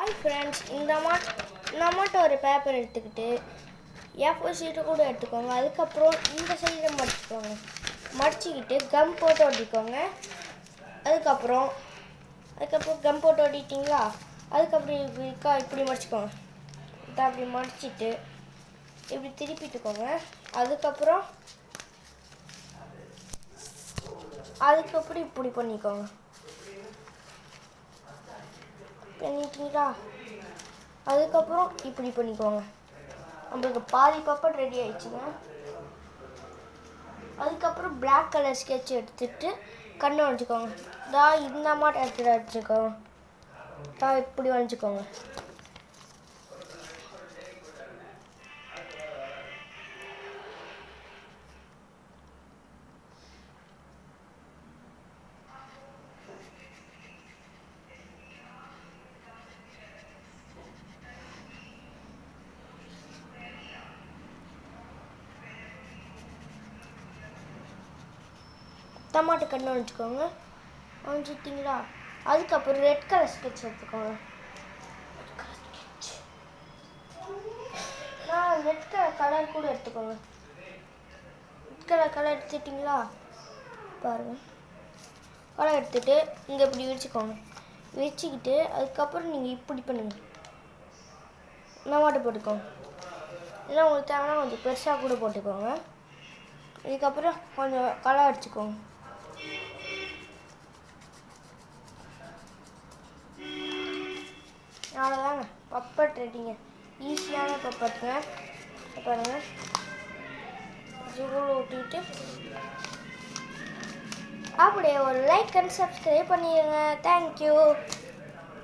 Hi friends, நம்மகிட்ட ஒரு paper எடுத்துக்கிட்டு ஏ4 ஷீட்டு கூட எடுத்துக்கோங்க. அதுக்கப்புறம் இந்த சைடில் மடிச்சுக்கிட்டு கம் போட்டு ஒட்டிக்கோங்க. அதுக்கப்புறம் கம் போட்டு ஒட்டிட்டிங்களா, அதுக்கப்புறம் இப்படி மடிச்சுக்கோங்க. இதை அப்படி மடிச்சுட்டு இப்படி திருப்பிட்டுக்கோங்க. அதுக்கப்புறம் இப்படி பண்ணிக்கோங்க. பண்ணிட்டீங்களா, அதுக்கப்புறம் இப்படி பண்ணிக்கோங்க. நம்மளுக்கு பாதி பப்பட் ரெடி ஆயிடுச்சுங்க. அதுக்கப்புறம் பிளாக் கலர் ஸ்கெட்ச் எடுத்துட்டு கண்ணை வரைஞ்சிக்கோங்க. இந்த மாதிரி இடத்துல வச்சுக்கோங்க. இப்படி வரைஞ்சிக்கோங்க. டமாட்டோ கண்ணை வச்சுக்கோங்க. வச்சுட்டிங்களா, அதுக்கப்புறம் ரெட் கலர் ஸ்கெட்ச் எடுத்துக்கோங்க. ரெட் கலர் கூட எடுத்துக்கோங்க. ரெட் கலர் எடுத்துட்டிங்களா, பாருங்கள். கலர் எடுத்துகிட்டு இங்கே இப்படி விரிச்சுக்கோங்க. விரிச்சிக்கிட்டு அதுக்கப்புறம் நீங்கள் இப்படி பண்ணுங்க. டமாட்டோ போட்டுக்கோங்க. இல்லை உங்களுக்கு தேவைன்னா கொஞ்சம் பெருசாக கூட போட்டுக்கோங்க. இதுக்கப்புறம் கொஞ்சம் கலர் அடிச்சுக்கோங்க. அவ்வளோதாங்க, பப்பட் ரெடிங்க. ஈஸியான பப்பட்டுங்க. பாருங்கள், ஜூவில் ஊட்டிட்டு அப்படியே ஒரு லைக் அண்ட் சப்ஸ்கிரைப் பண்ணிடுங்க. தேங்க்யூ.